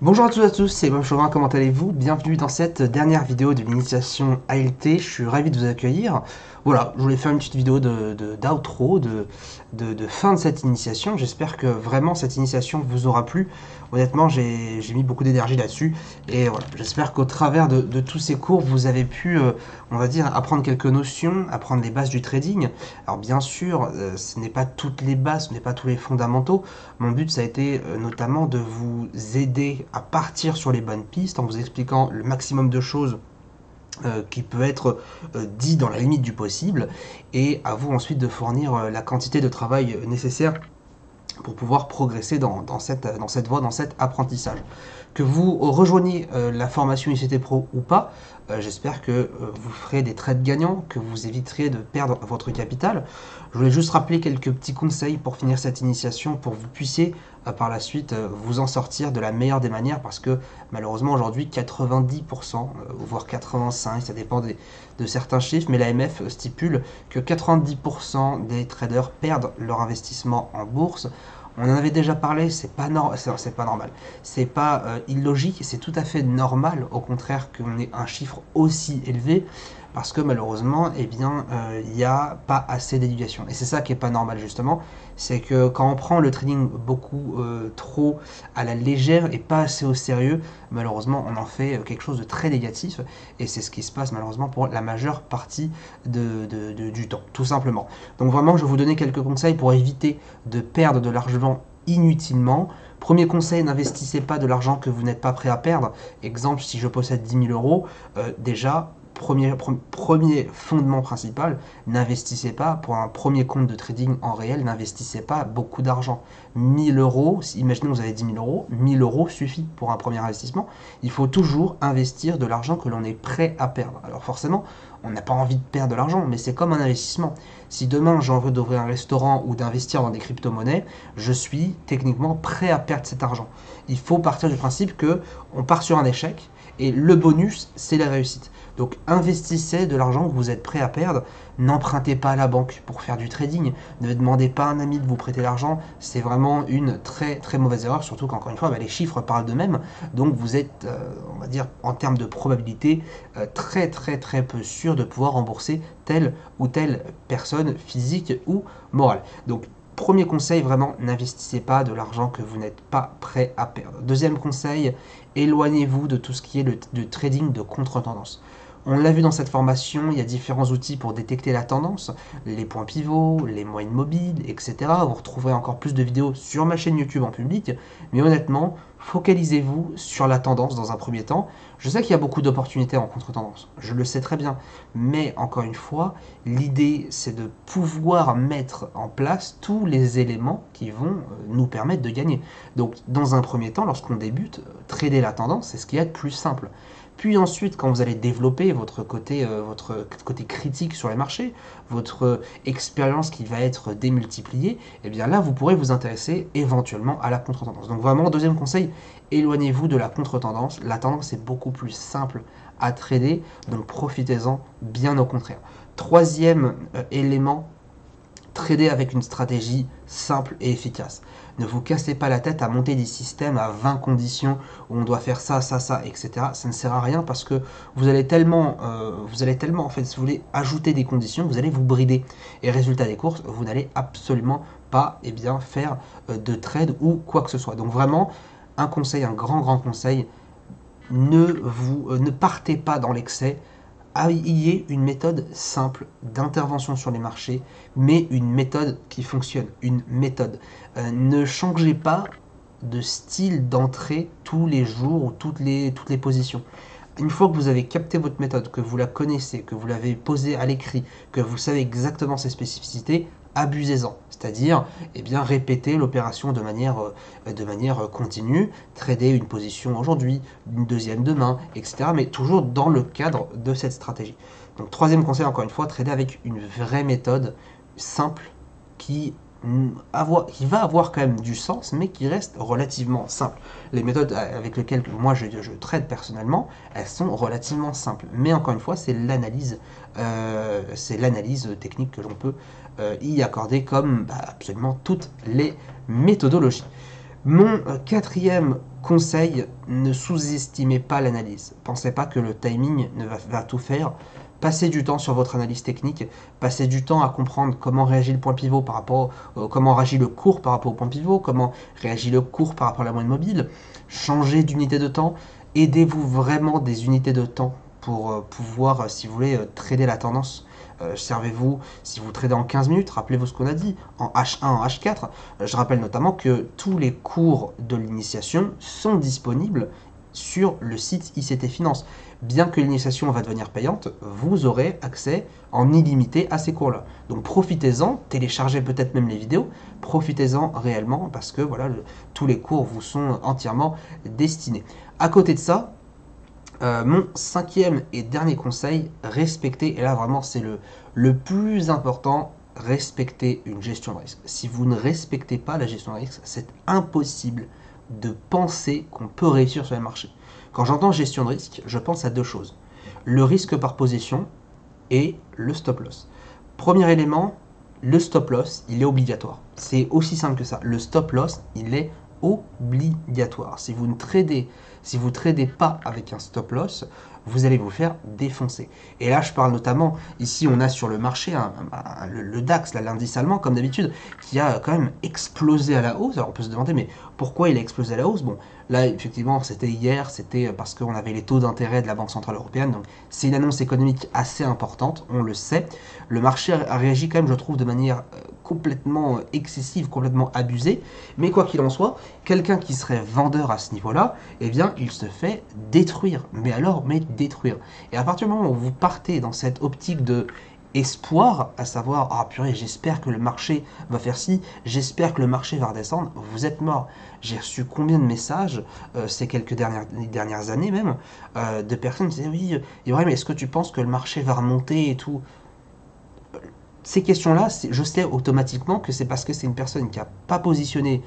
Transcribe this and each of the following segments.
Bonjour à tous et à tous, c'est Bob Chauvin, comment allez-vous? Bienvenue dans cette dernière vidéo de l'initiation ALT, je suis ravi de vous accueillir. Voilà, je voulais faire une petite vidéo d'outro, de fin de cette initiation. J'espère que vraiment cette initiation vous aura plu. Honnêtement, j'ai mis beaucoup d'énergie là-dessus. Et voilà, j'espère qu'au travers de tous ces cours, vous avez pu, on va dire, apprendre quelques notions, apprendre les bases du trading. Alors bien sûr, ce n'est pas toutes les bases, ce n'est pas tous les fondamentaux. Mon but, ça a été notamment de vous aider à partir sur les bonnes pistes en vous expliquant le maximum de choses qui peut être dit dans la limite du possible, et à vous ensuite de fournir la quantité de travail nécessaire pour pouvoir progresser dans cette voie, dans cet apprentissage. Que vous rejoigniez la formation ICT Pro ou pas, j'espère que vous ferez des trades gagnants, que vous éviterez de perdre votre capital. Je voulais juste rappeler quelques petits conseils pour finir cette initiation, pour que vous puissiez par la suite vous en sortir de la meilleure des manières, parce que malheureusement aujourd'hui 90%, voire 85%, ça dépend de certains chiffres, mais l'AMF stipule que 90% des traders perdent leur investissement en bourse. On en avait déjà parlé, c'est pas normal, c'est pas illogique, c'est tout à fait normal, au contraire, qu'on ait un chiffre aussi élevé, parce que malheureusement, eh bien, il n'y a pas assez d'éducation. Et c'est ça qui est pas normal justement, c'est que quand on prend le trading beaucoup trop à la légère et pas assez au sérieux, malheureusement, on en fait quelque chose de très négatif, et c'est ce qui se passe malheureusement pour la majeure partie du temps, tout simplement. Donc vraiment, je vais vous donner quelques conseils pour éviter de perdre de l'argent inutilement. Premier conseil, n'investissez pas de l'argent que vous n'êtes pas prêt à perdre. Exemple, si je possède 10 000 euros, déjà, premier fondement principal, n'investissez pas pour un premier compte de trading en réel, n'investissez pas beaucoup d'argent. 1000 euros, imaginez que vous avez 10 000 euros, 1000 euros suffit pour un premier investissement. Il faut toujours investir de l'argent que l'on est prêt à perdre. Alors forcément, on n'a pas envie de perdre de l'argent, mais c'est comme un investissement. Si demain j'ai envie d'ouvrir un restaurant ou d'investir dans des crypto-monnaies, je suis techniquement prêt à perdre cet argent. Il faut partir du principe que on part sur un échec et le bonus, c'est la réussite. Donc investissez de l'argent que vous êtes prêt à perdre. N'empruntez pas à la banque pour faire du trading. Ne demandez pas à un ami de vous prêter l'argent. C'est vraiment une très très mauvaise erreur, surtout qu'encore une fois, les chiffres parlent d'eux-mêmes. Donc vous êtes, on va dire, en termes de probabilité, très très très peu sûr de pouvoir rembourser telle ou telle personne physique ou morale. Donc premier conseil, vraiment, n'investissez pas de l'argent que vous n'êtes pas prêt à perdre. Deuxième conseil, éloignez-vous de tout ce qui est le trading de contre-tendance. On l'a vu dans cette formation, il y a différents outils pour détecter la tendance, les points pivots, les moyennes mobiles, etc. Vous retrouverez encore plus de vidéos sur ma chaîne YouTube en public, mais honnêtement, focalisez-vous sur la tendance dans un premier temps. Je sais qu'il y a beaucoup d'opportunités en contre-tendance, je le sais très bien, mais encore une fois, l'idée c'est de pouvoir mettre en place tous les éléments qui vont nous permettre de gagner. Donc dans un premier temps, lorsqu'on débute, trader la tendance, c'est ce qu'il y a de plus simple. Puis ensuite, quand vous allez développer votre côté critique sur les marchés, votre expérience qui va être démultipliée, et bien là, vous pourrez vous intéresser éventuellement à la contre-tendance. Donc vraiment, deuxième conseil, éloignez-vous de la contre-tendance. La tendance est beaucoup plus simple à trader, donc profitez-en bien au contraire. Troisième élément, trader avec une stratégie simple et efficace. Ne vous cassez pas la tête à monter des systèmes à 20 conditions où on doit faire ça, ça, ça, etc. Ça ne sert à rien parce que vous allez tellement, en fait, si vous voulez ajouter des conditions, vous allez vous brider. Et résultat des courses, vous n'allez absolument pas faire de trade ou quoi que ce soit. Donc vraiment, un conseil, un grand conseil, ne partez pas dans l'excès. Ayez une méthode simple d'intervention sur les marchés, mais une méthode qui fonctionne, une méthode. Ne changez pas de style d'entrée tous les jours ou toutes les positions. Une fois que vous avez capté votre méthode, que vous la connaissez, que vous l'avez posée à l'écrit, que vous savez exactement ses spécificités, abusez-en. C'est-à-dire, répétez l'opération de manière continue, trader une position aujourd'hui, une deuxième demain, etc. Mais toujours dans le cadre de cette stratégie. Donc, troisième conseil, encore une fois, trader avec une vraie méthode simple qui va avoir quand même du sens, mais qui reste relativement simple. Les méthodes avec lesquelles moi je trade personnellement, elles sont relativement simples. Mais encore une fois, c'est l'analyse technique que l'on peut y accorder comme absolument toutes les méthodologies. Mon quatrième conseil, ne sous-estimez pas l'analyse. Pensez pas que le timing va tout faire. Passez du temps sur votre analyse technique, passez du temps à comprendre comment réagit le point pivot par rapport, comment réagit le cours par rapport au point pivot, comment réagit le cours par rapport à la moyenne mobile. Changez d'unité de temps, aidez-vous vraiment des unités de temps pour pouvoir, si vous voulez, trader la tendance. Servez-vous, si vous tradez en 15 minutes, rappelez-vous ce qu'on a dit, en H1, en H4. Je rappelle notamment que tous les cours de l'initiation sont disponibles sur le site ICT Finance. Bien que l'initiation va devenir payante, vous aurez accès en illimité à ces cours-là. Donc profitez-en, téléchargez peut-être même les vidéos, profitez-en réellement parce que voilà, tous les cours vous sont entièrement destinés. À côté de ça, mon cinquième et dernier conseil, respectez, et là vraiment c'est le plus important, respectez une gestion de risque. Si vous ne respectez pas la gestion de risque, c'est impossible de penser qu'on peut réussir sur les marchés. Quand j'entends gestion de risque, je pense à deux choses. Le risque par position et le stop loss. Premier élément, le stop loss, il est obligatoire. C'est aussi simple que ça. Le stop loss, il est obligatoire. Si vous tradez pas avec un stop loss, vous allez vous faire défoncer. Et là, je parle notamment, ici on a sur le marché le DAX, l'indice allemand, comme d'habitude, qui a quand même explosé à la hausse. Alors on peut se demander, mais pourquoi il a explosé à la hausse? Bon, là, effectivement, c'était hier, c'était parce qu'on avait les taux d'intérêt de la Banque Centrale Européenne, donc c'est une annonce économique assez importante, on le sait. Le marché a réagi quand même, je trouve, de manière complètement excessive, complètement abusée, mais quoi qu'il en soit, quelqu'un qui serait vendeur à ce niveau-là, eh bien, il se fait détruire. Mais alors, mais détruire. Et à partir du moment où vous partez dans cette optique de espoir, à savoir, ah purée, j'espère que le marché va faire ci, j'espère que le marché va redescendre, vous êtes mort. J'ai reçu combien de messages ces dernières années même, de personnes qui disaient, oui, Ibrahim, est-ce que tu penses que le marché va remonter et tout? Ces questions-là, je sais automatiquement que c'est parce que c'est une personne qui a pas positionné,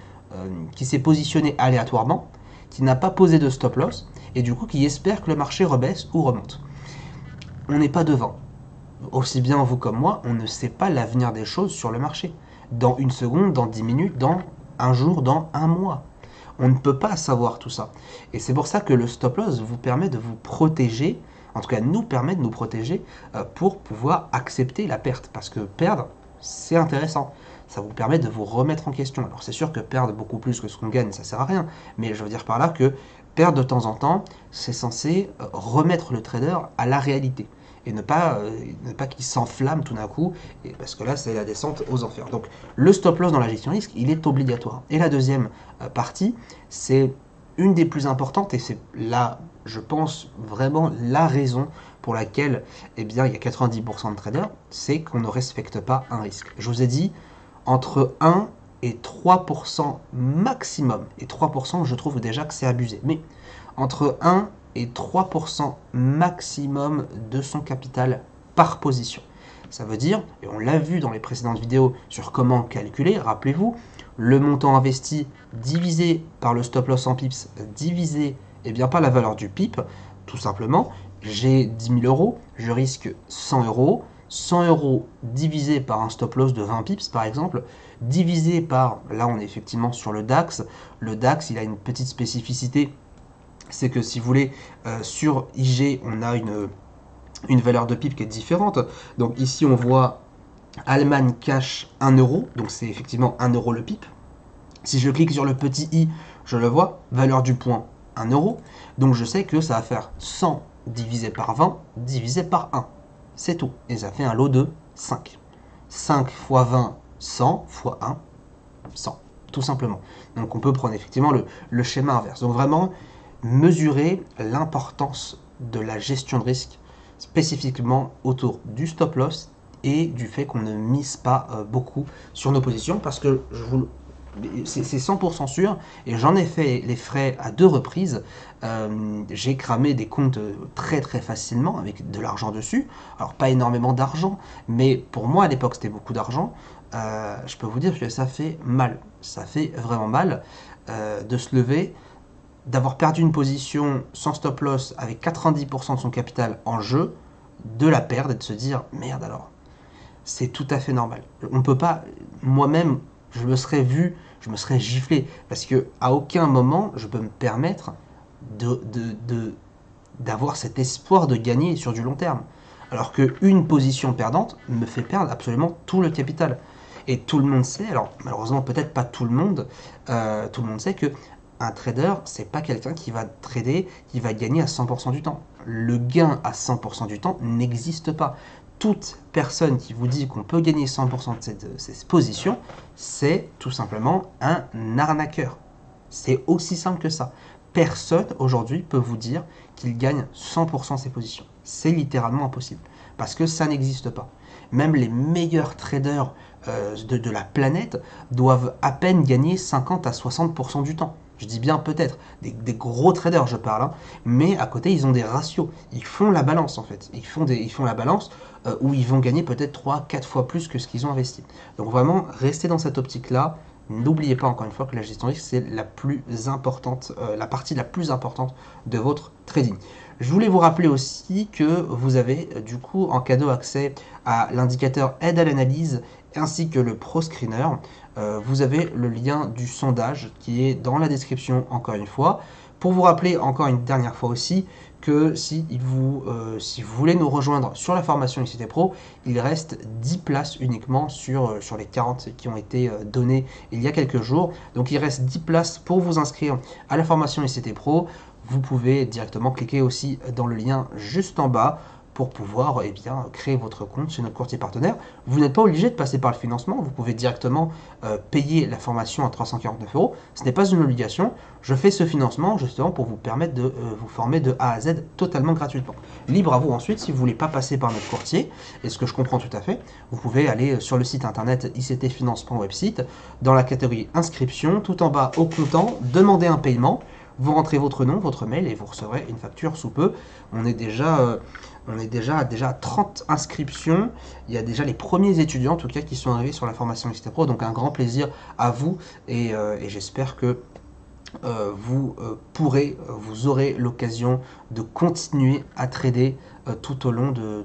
qui s'est positionnée aléatoirement, qui n'a pas posé de stop loss, et du coup qui espère que le marché rebaisse ou remonte. On n'est pas devant. Aussi bien vous comme moi, on ne sait pas l'avenir des choses sur le marché. Dans une seconde, dans 10 minutes, dans un jour, dans un mois. On ne peut pas savoir tout ça. Et c'est pour ça que le stop loss vous permet de vous protéger, en tout cas nous permet de nous protéger pour pouvoir accepter la perte. Parce que perdre, c'est intéressant. Ça vous permet de vous remettre en question. Alors c'est sûr que perdre beaucoup plus que ce qu'on gagne, ça sert à rien. Mais je veux dire par là que perdre de temps en temps, c'est censé remettre le trader à la réalité. Et ne pas qu'il s'enflamme tout d'un coup, parce que là c'est la descente aux enfers. Donc le stop loss dans la gestion risque, il est obligatoire. Et la deuxième partie, c'est une des plus importantes, et c'est là, je pense, vraiment la raison pour laquelle eh bien, il y a 90% de traders, c'est qu'on ne respecte pas un risque. Je vous ai dit, entre 1 et 3% maximum, et 3% je trouve déjà que c'est abusé, mais entre 1 et 3% maximum de son capital par position. Ça veut dire, et on l'a vu dans les précédentes vidéos sur comment calculer, rappelez-vous, le montant investi divisé par le stop loss en pips, divisé eh bien, par la valeur du pip, tout simplement, j'ai 10 000 euros, je risque 100 euros, 100 euros divisé par un stop loss de 20 pips par exemple, divisé par, là on est effectivement sur le DAX il a une petite spécificité, c'est que si vous voulez, sur IG, on a une valeur de PIB qui est différente. Donc ici, on voit Allemagne cash 1 euro, donc c'est effectivement 1 euro le PIB. Si je clique sur le petit i, je le vois, valeur du point 1 euro. Donc je sais que ça va faire 100 divisé par 20 divisé par 1. C'est tout. Et ça fait un lot de 5. 5 fois 20, 100 fois 1, 100. Tout simplement. Donc on peut prendre effectivement le schéma inverse. Donc vraiment, mesurer l'importance de la gestion de risque spécifiquement autour du stop loss et du fait qu'on ne mise pas beaucoup sur nos positions parce que c'est 100% sûr et j'en ai fait les frais à 2 reprises. J'ai cramé des comptes très très facilement avec de l'argent dessus. Alors pas énormément d'argent, mais pour moi à l'époque c'était beaucoup d'argent. Je peux vous dire que ça fait mal, ça fait vraiment mal de se lever, d'avoir perdu une position sans stop loss avec 90% de son capital en jeu, de la perdre et de se dire merde alors. C'est tout à fait normal. On peut pas, moi-même, je me serais vu, je me serais giflé. Parce que à aucun moment, je peux me permettre d'avoir cet espoir de gagner sur du long terme. Alors qu'une position perdante me fait perdre absolument tout le capital. Et tout le monde sait, alors malheureusement peut-être pas tout le monde sait que un trader, c'est pas quelqu'un qui va trader, qui va gagner à 100% du temps. Le gain à 100% du temps n'existe pas. Toute personne qui vous dit qu'on peut gagner 100% de cette position, c'est tout simplement un arnaqueur. C'est aussi simple que ça. Personne aujourd'hui peut vous dire qu'il gagne 100% de ses positions. C'est littéralement impossible. Parce que ça n'existe pas. Même les meilleurs traders de la planète doivent à peine gagner 50 à 60% du temps. Je dis bien peut-être, des gros traders je parle, hein, mais à côté ils ont des ratios, ils font la balance en fait, ils font la balance où ils vont gagner peut-être 3-4 fois plus que ce qu'ils ont investi. Donc vraiment, restez dans cette optique-là, n'oubliez pas encore une fois que la gestion de risque c'est la plus importante, la partie la plus importante de votre trading. Je voulais vous rappeler aussi que vous avez du coup en cadeau accès à l'indicateur aide à l'analyse ainsi que le Pro Screener. Vous avez le lien du sondage qui est dans la description encore une fois. Pour vous rappeler encore une dernière fois aussi que si vous voulez nous rejoindre sur la formation XCT Pro, il reste 10 places uniquement sur les 40 qui ont été données il y a quelques jours. Donc il reste 10 places pour vous inscrire à la formation XCT Pro. Vous pouvez directement cliquer aussi dans le lien juste en bas pour pouvoir créer votre compte chez notre courtier partenaire. Vous n'êtes pas obligé de passer par le financement, vous pouvez directement payer la formation à 349 €. Ce n'est pas une obligation, je fais ce financement justement pour vous permettre de vous former de A à Z totalement gratuitement. Libre à vous ensuite, si vous ne voulez pas passer par notre courtier, et ce que je comprends tout à fait, vous pouvez aller sur le site internet ictfinance.website, dans la catégorie inscription, tout en bas au comptant, demander un paiement. Vous rentrez votre nom, votre mail et vous recevrez une facture sous peu. On est déjà à 30 inscriptions. Il y a déjà les premiers étudiants en tout cas qui sont arrivés sur la formation XCT Pro. Donc un grand plaisir à vous et j'espère que vous aurez l'occasion de continuer à trader tout au long de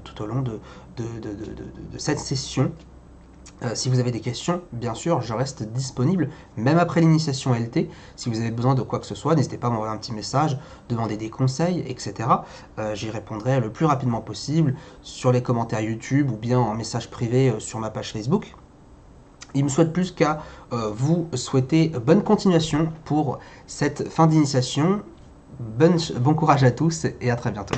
cette session. Si vous avez des questions, bien sûr, je reste disponible, même après l'initiation LT. Si vous avez besoin de quoi que ce soit, n'hésitez pas à m'envoyer un petit message, demander des conseils, etc. J'y répondrai le plus rapidement possible sur les commentaires YouTube ou bien en message privé sur ma page Facebook. Il me souhaite plus qu'à vous souhaiter bonne continuation pour cette fin d'initiation. Bon courage à tous et à très bientôt.